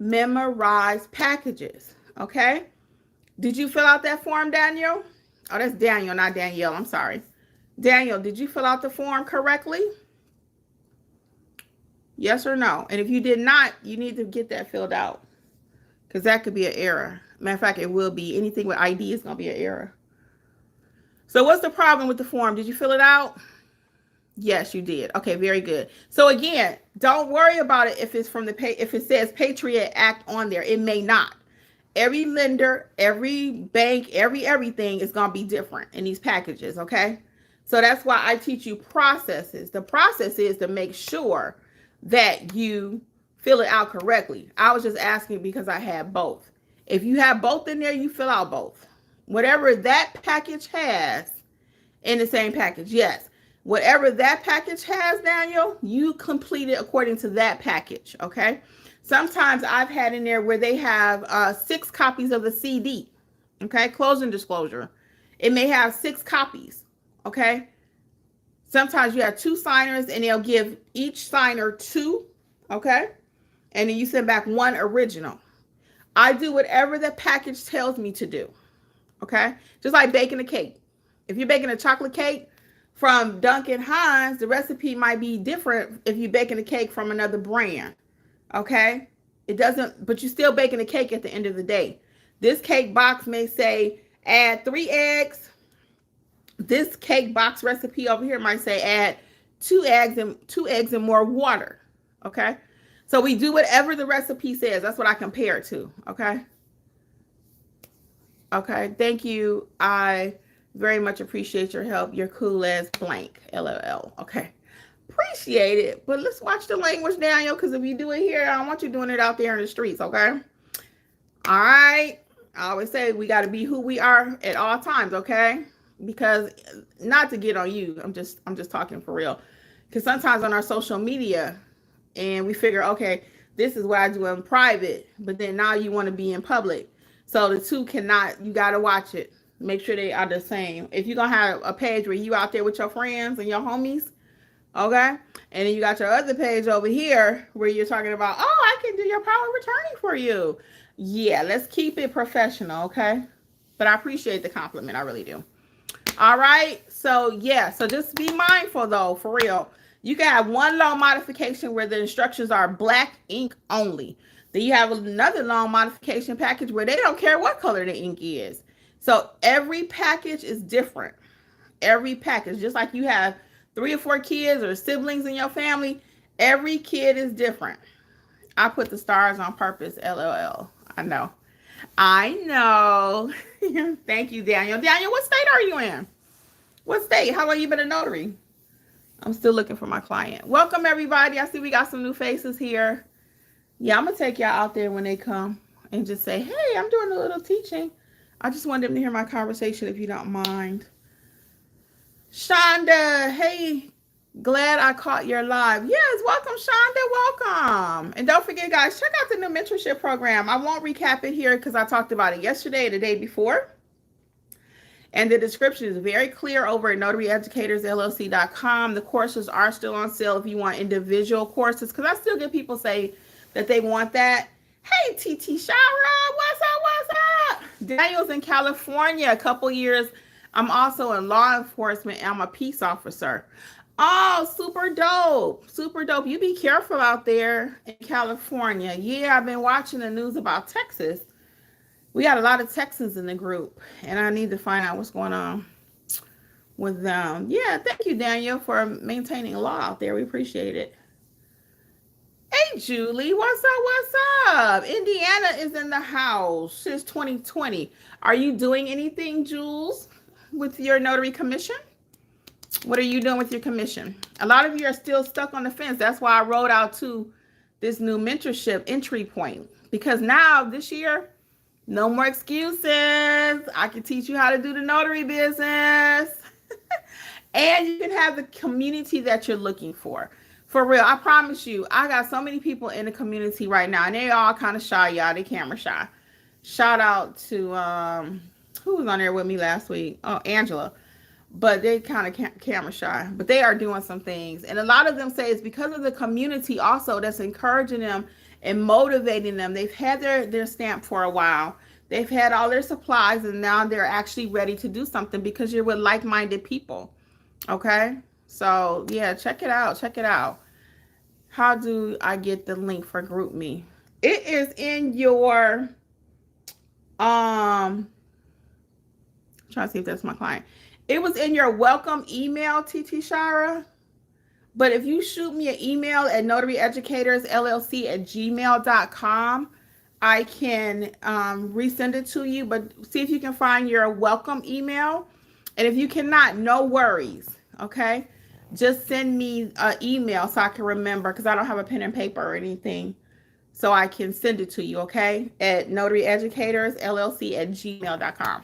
memorize packages. Okay. Did you fill out that form, Daniel? Oh, that's Daniel, not Danielle. I'm sorry. Daniel, did you fill out the form correctly? Yes or no? And if you did not, you need to get that filled out because that could be an error. Matter of fact, it will be. Anything with ID is going to be an error. So what's the problem with the form? Did you fill it out? Yes, you did. Okay, very good. So again, don't worry about it if it's from the if it says Patriot Act on there. It may not. Every lender, every bank, everything is going to be different in these packages, okay? So that's why I teach you processes. The process is to make sure that you fill it out correctly. I was just asking because I had both. If you have both in there, you fill out both. Whatever that package has in the same package, yes. Whatever that package has, Daniel, you complete it according to that package, okay? Sometimes I've had in there where they have 6 copies of the CD, okay? Closing disclosure. It may have 6 copies, okay? Sometimes you have 2 signers and they'll give each signer 2, okay? And then you send back 1 original. I do whatever the package tells me to do, okay? Just like baking a cake. If you're baking a chocolate cake from Duncan Hines, the recipe might be different if you're baking a cake from another brand. Okay, it doesn't, but you're still baking a cake at the end of the day. This cake box may say add 3 eggs. This cake box recipe over here might say add 2 eggs and more water. Okay, so we do whatever the recipe says. That's what I compare it to. Okay. Okay, thank you. I very much appreciate your help. You're cool as blank. LOL. Okay. Appreciate it, but let's watch the language, Daniel, because if you do it here, I don't want you doing it out there in the streets, okay? All right. I always say we got to be who we are at all times, okay? Because not to get on you, I'm just talking for real. Because sometimes on our social media, and we figure, okay, this is what I do in private, but then now you want to be in public. So the two cannot, you got to watch it. Make sure they are the same. If you're going to have a page where you out there with your friends and your homies, okay, and then you got your other page over here where you're talking about, oh, I can do your power of attorney for you. Yeah, let's keep it professional, okay? But I appreciate the compliment. I really do. All right. So, yeah. So just be mindful, though, for real. You can have one loan modification where the instructions are black ink only. Then you have another loan modification package where they don't care what color the ink is. So every package is different. Every package, just like you have 3 or 4 kids or siblings in your family, every kid is different. I put the stars on purpose, LOL. I know. Thank you, Daniel. Daniel, what state are you in? What state? How long you been a notary? I'm still looking for my client. Welcome, everybody. I see we got some new faces here. Yeah, I'm going to take y'all out there when they come and just say, hey, I'm doing a little teaching. I just want them to hear my conversation if you don't mind. Shonda, hey, glad I caught your live. Yes, welcome, Shonda, welcome. And don't forget, guys, check out the new mentorship program. I won't recap it here because I talked about it yesterday and the day before. And the description is very clear over at notaryeducatorsllc.com. The courses are still on sale if you want individual courses, because I still get people say that they want that. Hey, TT Shara, what's up? Daniel's in California a couple years. I'm also in law enforcement and I'm a peace officer. Oh, super dope. Super dope. You be careful out there in California. Yeah, I've been watching the news about Texas. We got a lot of Texans in the group and I need to find out what's going on with them. Yeah, thank you, Daniel, for maintaining law out there. We appreciate it. Hey, Julie, what's up? What's up? Indiana is in the house since 2020. Are you doing anything, Jules, with your notary commission? What are you doing with your commission? A lot of you are still stuck on the fence. That's why I wrote out to this new mentorship entry point, because now this year, no more excuses. I can teach you how to do the notary business. And you can have the community that you're looking for. For real, I promise you, I got so many people in the community right now, and they all kind of shy, y'all. They camera shy. Shout out to, who was on there with me last week? Oh, Angela. But they kind of camera shy. But they are doing some things. And a lot of them say it's because of the community also that's encouraging them and motivating them. They've had their stamp for a while. They've had all their supplies, and now they're actually ready to do something because you're with like-minded people. Okay? So, yeah, check it out. Check it out. How do I get the link for GroupMe? It is in your trying to see if that's my client. It was in your welcome email, TT Shara. But if you shoot me an email at notaryeducatorsllc@gmail.com, I can resend it to you. But see if you can find your welcome email. And if you cannot, no worries. Okay? Just send me an email so I can remember, because I don't have a pen and paper or anything. So I can send it to you, okay? At notaryeducatorsllc@gmail.com.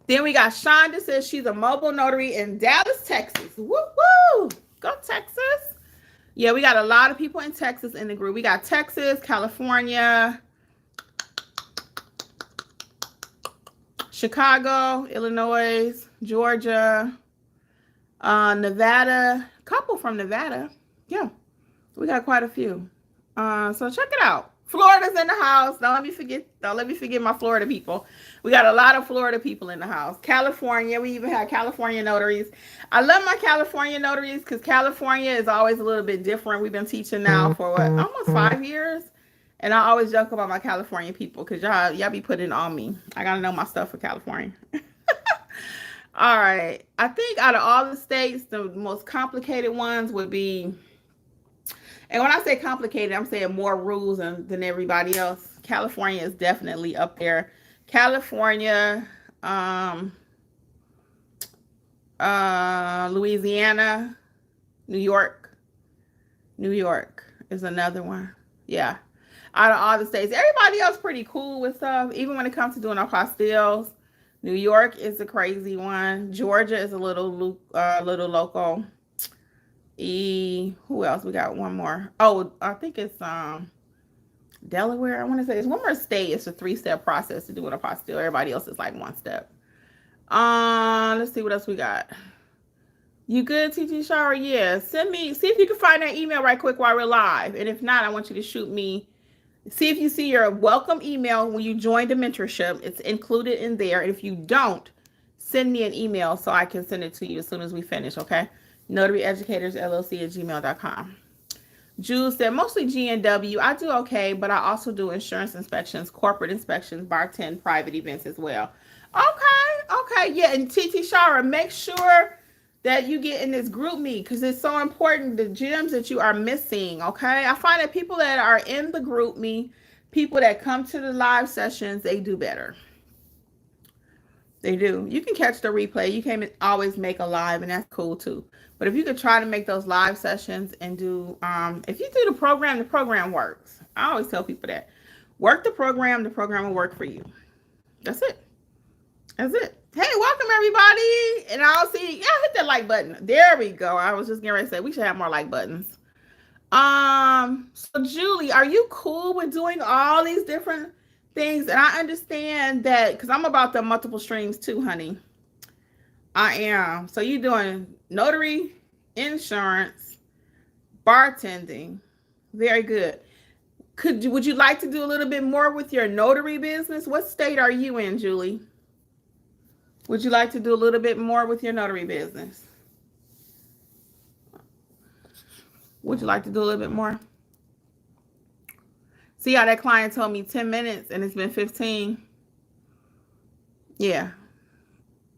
Then we got Shonda, says she's a mobile notary in Dallas, Texas. Woo woo! Go Texas. Yeah, we got a lot of people in Texas in the group. We got Texas, California, Chicago, Illinois, Georgia, Nevada. A couple from Nevada. Yeah, we got quite a few. So check it out. Florida's in the house. Don't let me forget my Florida people. We got a lot of Florida people in the house. California, we even have California notaries. I love my California notaries because California is always a little bit different. We've been teaching now for what, almost 5 years. And I always joke about my California people because y'all be putting it on me. I gotta know my stuff for California. All right. I think out of all the states, the most complicated ones would be, and when I say complicated, I'm saying more rules than everybody else. California is definitely up there. California, Louisiana, New York. New York is another one. Yeah. Out of all the states, everybody else pretty cool with stuff. Even when it comes to doing apostilles, New York is a crazy one. Georgia is a little local. Who else? We got one more. Oh, I think it's Delaware. I want to say it's one more state. It's a 3-step process to do an apostille. Everybody else is like 1 step. Let's see what else we got. You good, TT Shower? Yeah. See if you can find that email right quick while we're live. And if not, I want you to shoot me. See if you see your welcome email when you join the mentorship. It's included in there. And if you don't, send me an email so I can send it to you as soon as we finish, okay? NotaryEducatorsLLC@gmail.com. Jules said, mostly G&W. I do okay, but I also do insurance inspections, corporate inspections, bartend, private events as well. Okay. Yeah, and TT Shara, make sure that you get in this GroupMe because it's so important, the gems that you are missing, okay? I find that people that are in the GroupMe, people that come to the live sessions, they do better. They do. You can catch the replay. You can't always make a live, and that's cool too. But if you could try to make those live sessions and do, if you do the program works. I always tell people that. Work the program will work for you. That's it. That's it. Hey, welcome everybody. And I'll see, yeah, hit that like button. There we go. I was just getting ready to say, we should have more like buttons. So Julie, are you cool with doing all these different things? And I understand that because I'm about the multiple streams too, honey. I am. So you're doing notary, insurance, bartending. Very good. Would you like to do a little bit more with your notary business? What state are you in, Julie? Would you like to do a little bit more with your notary business? Would you like to do a little bit more? See how that client told me 10 minutes and it's been 15? Yeah.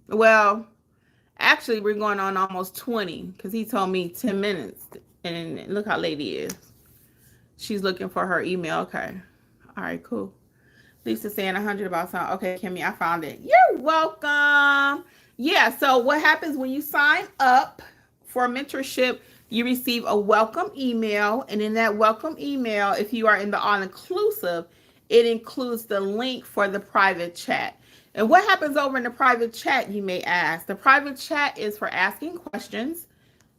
Well, actually, we're going on almost 20 because he told me 10 minutes. And look how late he is. She's looking for her email. Okay. All right, cool. Lisa saying 100 about something. Okay, Kimmy, I found it. You're welcome. Yeah, so what happens when you sign up for a mentorship, you receive a welcome email. And in that welcome email, if you are in the all-inclusive, it includes the link for the private chat. And what happens over in the private chat, you may ask? The private chat is for asking questions,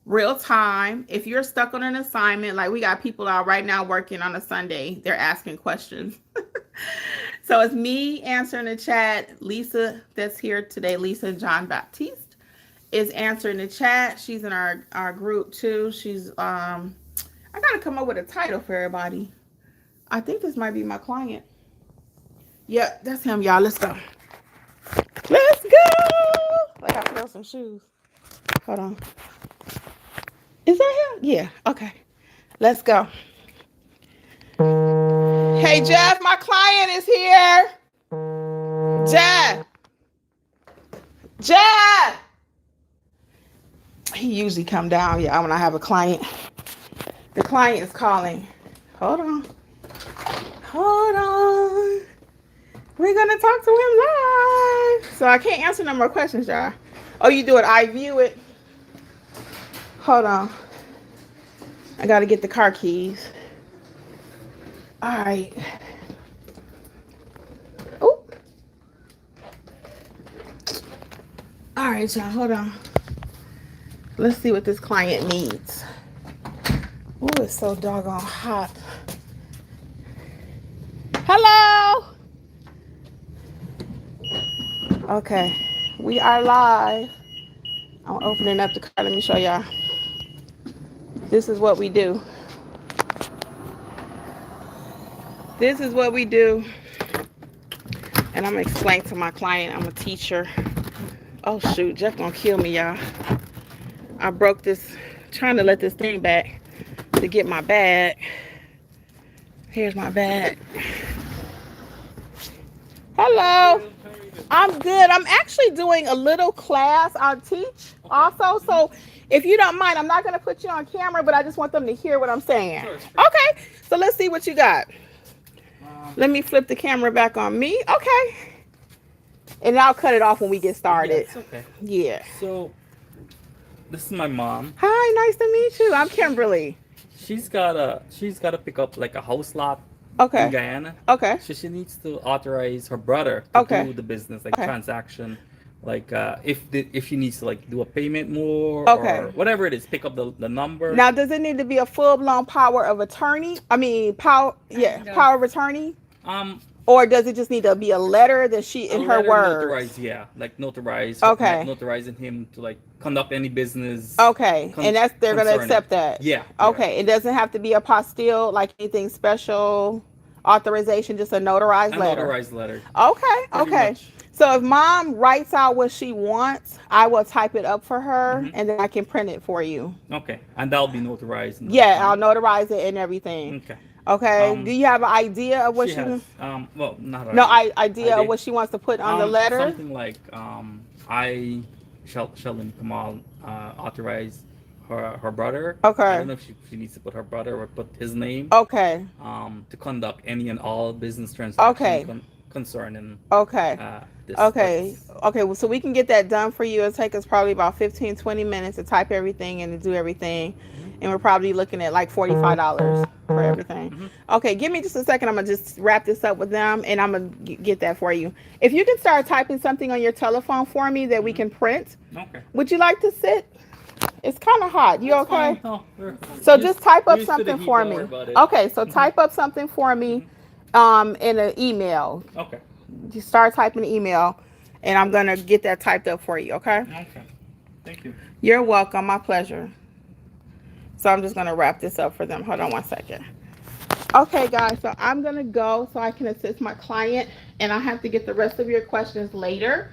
real time. If you're stuck on an assignment, like we got people out right now working on a Sunday, they're asking questions. So it's me answering the chat. Lisa, that's here today, Lisa John Baptiste, is answering the chat. She's in our group too. She's I gotta come up with a title for everybody. I think this might be my client. Yep, that's him, y'all. Let's go. Let's go. I gotta put on some shoes. Hold on. Is that him? Yeah. Okay. Let's go. Hey, Jeff, my client is here. Jeff. Jeff. He usually come down, yeah, when I have a client. The client is calling. Hold on. Hold on. We're going to talk to him live. So I can't answer no more questions, y'all. Oh, you do it. I view it. Hold on. I got to get the car keys. All right. Oh. All right, y'all. Hold on. Let's see what this client needs. Oh, it's so doggone hot. Hello. Okay, we are live. I'm opening up the car. Let me show y'all. This is what we do. This is what we do. And I'm gonna explain to my client. I'm a teacher. Oh shoot, Jeff gonna kill me, y'all. I broke this, trying to let this thing back to get my bag. Here's my bag. Hello. I'm good. I'm actually doing a little class I'll teach also. So if you don't mind, I'm not going to put you on camera, but I just want them to hear what I'm saying. Sure. Okay. So let's see what you got. Let me flip the camera back on me. Okay. And I'll cut it off when we get started. Yeah, it's okay. Yeah. So this is my mom. Hi, nice to meet you. I'm Kimberly. She's gotta pick up like a house lot. Okay. In Guyana. Okay. So she needs to authorize her brother to do the business, like transaction, like if she needs to like do a payment more or whatever it is, pick up the number. Now, does it need to be a full-blown power of attorney? I mean, power of attorney. Or does it just need to be a letter that she in her words? Notarize, like notarize. Okay. Notarizing him to like conduct any business. Okay, and they're gonna accept that. Yeah. Okay, yeah. It doesn't have to be a apostille, like anything special authorization, just a notarized letter. Notarized letter. Okay. Okay. Much. So if mom writes out what she wants, I will type it up for her, and then I can print it for you. Okay, and that'll be notarized. Yeah, I'll notarize it and everything. Okay. Okay. Do you have an idea of what she has, well, not no idea of what she wants to put on the letter? Something like I Sheldon Kamal authorize her brother. Okay. I don't know if she needs to put her brother or put his name. Okay. To conduct any and all business transactions concerning. Okay. This okay. Okay. Well, so we can get that done for you. It'll take us probably about 15-20 minutes to type everything and to do everything. And we're probably looking at like $45 for everything. Okay, give me just a second. I'm going to just wrap this up with them, and I'm going to get that for you. If you can start typing something on your telephone for me that we can print. Okay. Would you like to sit? It's kind of hot. You okay? No, so just type up something for me. Okay, so type up something for me in an email. Okay. You start typing an email, and I'm going to get that typed up for you, okay? Okay. Thank you. You're welcome. My pleasure. So I'm just going to wrap this up for them. Hold on one second. Okay, guys. So I'm going to go so I can assist my client. And I have to get the rest of your questions later.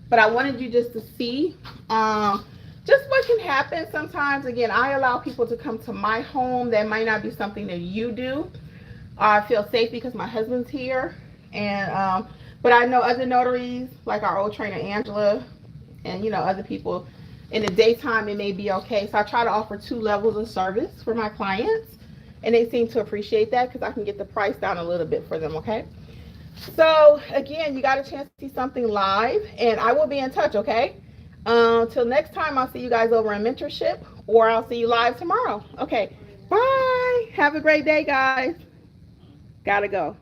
But I wanted you just to see just what can happen sometimes. Again, I allow people to come to my home. That might not be something that you do. I feel safe because my husband's here. And but I know other notaries, like our old trainer, Angela, and, you know, other people. In the daytime, it may be okay. So I try to offer 2 levels of service for my clients. And they seem to appreciate that because I can get the price down a little bit for them, okay? So, again, you got a chance to see something live. And I will be in touch, okay? Till next time, I'll see you guys over in mentorship. Or I'll see you live tomorrow. Okay, bye. Have a great day, guys. Gotta go.